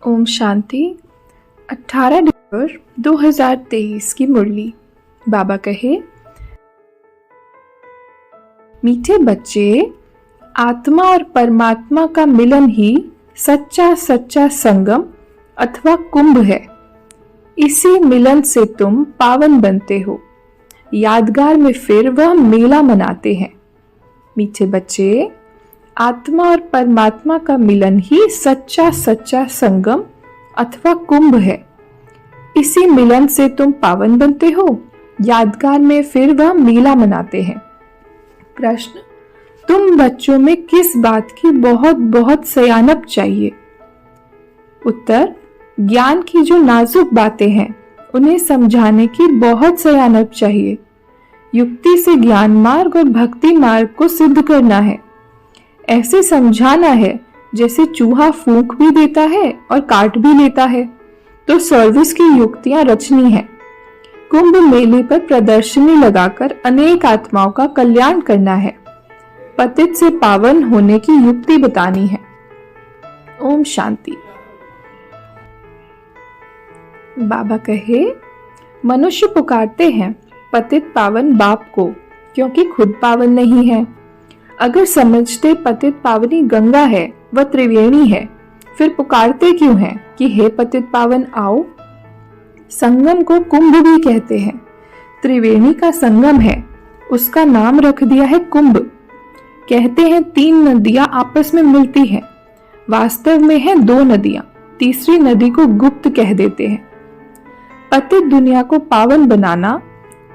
ओम शांति। 18 दिसंबर 2023 की मुरली। बाबा कहे, मीठे बच्चे, आत्मा और परमात्मा का मिलन ही सच्चा सच्चा संगम अथवा कुंभ है। इसी मिलन से तुम पावन बनते हो। यादगार में फिर वह मेला मनाते हैं। मीठे बच्चे, आत्मा और परमात्मा का मिलन ही सच्चा सच्चा संगम अथवा कुंभ है। इसी मिलन से तुम पावन बनते हो। यादगार में फिर वह मेला मनाते हैं। प्रश्न, तुम बच्चों में किस बात की बहुत बहुत सयानप चाहिए? उत्तर, ज्ञान की जो नाजुक बातें हैं उन्हें समझाने की बहुत सयानप चाहिए। युक्ति से ज्ञान मार्ग और भक्ति मार्ग को सिद्ध करना है। ऐसे समझाना है जैसे चूहा फूंक भी देता है और काट भी लेता है। तो सर्विस की युक्तियां रचनी है। कुंभ मेले पर प्रदर्शनी लगाकर अनेक आत्माओं का कल्याण करना है। पतित से पावन होने की युक्ति बतानी है। ओम शांति। बाबा कहे, मनुष्य पुकारते हैं पतित पावन बाप को क्योंकि खुद पावन नहीं है। अगर समझते पतित पावनी गंगा है, वह त्रिवेणी है, फिर पुकारते क्यों हैं कि हे पतित पावन आओ? संगम को कुंभ भी कहते हैं। त्रिवेणी का संगम है, उसका नाम रख दिया है कुंभ। कहते हैं 3 नदियां आपस में मिलती हैं, वास्तव में है 2 नदियां। तीसरी नदी को गुप्त कह देते हैं। पतित दुनिया को पावन बनाना,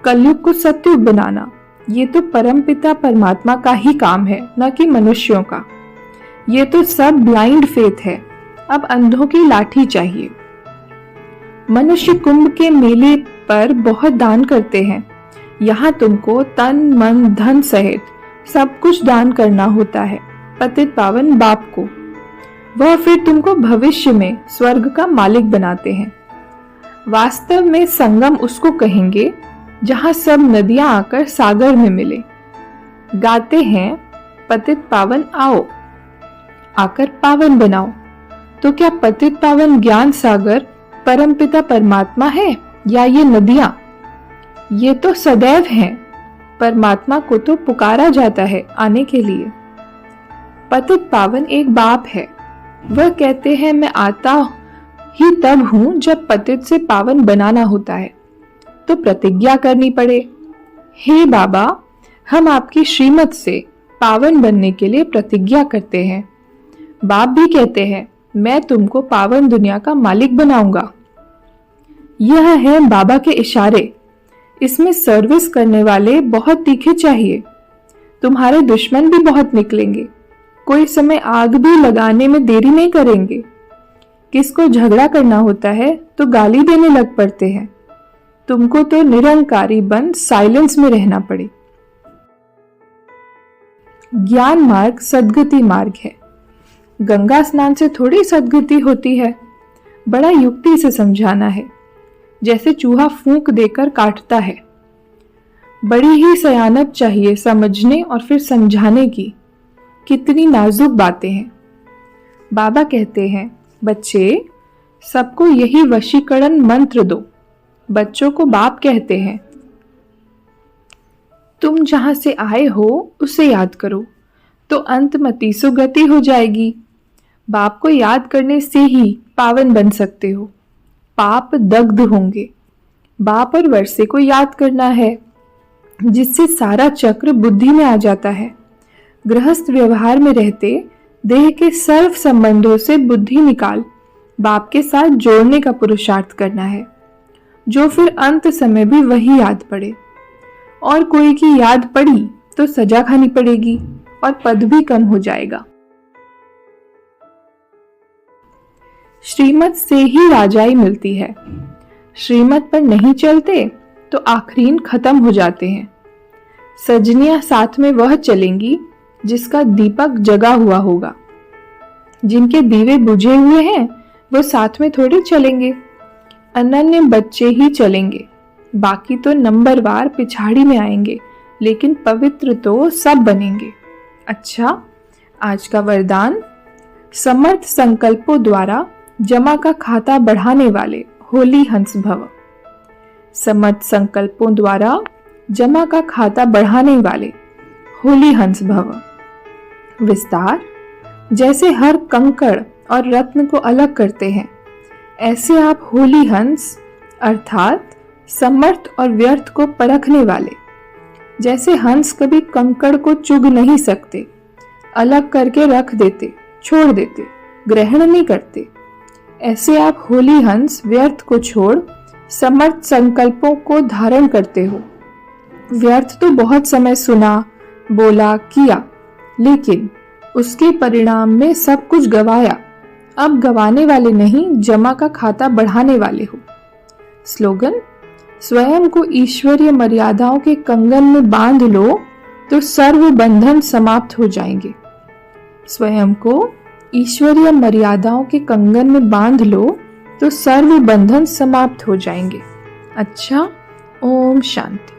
कलयुग को सतयुग बनाना, ये तो परमपिता परमात्मा का ही काम है, न कि मनुष्यों का। ये तो सब ब्लाइंड फेथ है। अब अंधों की लाठी चाहिए। मनुष्य कुंभ के मेले पर बहुत दान करते हैं। यहाँ तुमको तन मन धन सहित सब कुछ दान करना होता है पतित पावन बाप को। वह फिर तुमको भविष्य में स्वर्ग का मालिक बनाते हैं। वास्तव में संगम उसको कहेंगे जहां सब नदियां आकर सागर में मिले। गाते हैं पतित पावन आओ, आकर पावन बनाओ। तो क्या पतित पावन ज्ञान सागर परमपिता परमात्मा है या ये नदियां? ये तो सदैव हैं। परमात्मा को तो पुकारा जाता है आने के लिए। पतित पावन एक बाप है। वह कहते हैं मैं आता ही तब हूं जब पतित से पावन बनाना होता है, तो प्रतिज्ञा करनी पड़े। हे बाबा, हम आपकी श्रीमत से पावन बनने के लिए प्रतिज्ञा करते हैं। बाप भी कहते हैं मैं तुमको पावन दुनिया का मालिक बनाऊंगा। यह है बाबा के इशारे। इसमें सर्विस करने वाले बहुत तीखे चाहिए। तुम्हारे दुश्मन भी बहुत निकलेंगे। कोई समय आग भी लगाने में देरी नहीं करेंगे। किसको झगड़ा करना होता है तो गाली देने लग पड़ते हैं। तुमको तो निरंकारी बन साइलेंस में रहना पड़े। ज्ञान मार्ग सद्गति मार्ग है। गंगा स्नान से थोड़ी सद्गति होती है। बड़ा युक्ति से समझाना है, जैसे चूहा फूंक देकर काटता है। बड़ी ही सयानप चाहिए समझने और फिर समझाने की। कितनी नाजुक बातें हैं। बाबा कहते हैं बच्चे, सबको यही वशीकरण मंत्र दो। बच्चों को बाप कहते हैं तुम जहां से आए हो उसे याद करो, तो अंतमति सुगति हो जाएगी। बाप को याद करने से ही पावन बन सकते हो। पाप दग्ध होंगे। बाप और वर्षे को याद करना है, जिससे सारा चक्र बुद्धि में आ जाता है। गृहस्थ व्यवहार में रहते देह के सर्व संबंधों से बुद्धि निकाल बाप के साथ जोड़ने का पुरुषार्थ करना है, जो फिर अंत समय भी वही याद पड़े। और कोई की याद पड़ी तो सजा खानी पड़ेगी और पद भी कम हो जाएगा। श्रीमत से ही राजाई मिलती है। श्रीमत पर नहीं चलते तो आखरीन खत्म हो जाते हैं। सजनियां साथ में वह चलेंगी जिसका दीपक जगा हुआ होगा। जिनके दीवे बुझे हुए हैं वो साथ में थोड़े चलेंगे। अनन्य बच्चे ही चलेंगे, बाकी तो नंबरवार पिछाड़ी में आएंगे, लेकिन पवित्र तो सब बनेंगे। अच्छा, आज का वरदान, समर्थ संकल्पों द्वारा जमा का खाता बढ़ाने वाले होली हंस भव। समर्थ संकल्पों द्वारा जमा का खाता बढ़ाने वाले होली हंस भव। विस्तार, जैसे हर कंकड़ और रत्न को अलग करते हैं, ऐसे आप होली हंस अर्थात समर्थ और व्यर्थ को परखने वाले। जैसे हंस कभी कंकड़ को चुग नहीं सकते, अलग करके रख देते, छोड़ देते, ग्रहण नहीं करते, ऐसे आप होली हंस व्यर्थ को छोड़ समर्थ संकल्पों को धारण करते हो। व्यर्थ तो बहुत समय सुना, बोला, किया, लेकिन उसके परिणाम में सब कुछ गवाया। अब गवाने वाले नहीं, जमा का खाता बढ़ाने वाले हो। स्लोगन, स्वयं को ईश्वरीय मर्यादाओं के कंगन में बांध लो तो सर्व बंधन समाप्त हो जाएंगे। स्वयं को ईश्वरीय मर्यादाओं के कंगन में बांध लो तो सर्व बंधन समाप्त हो जाएंगे। अच्छा, ओम शांति।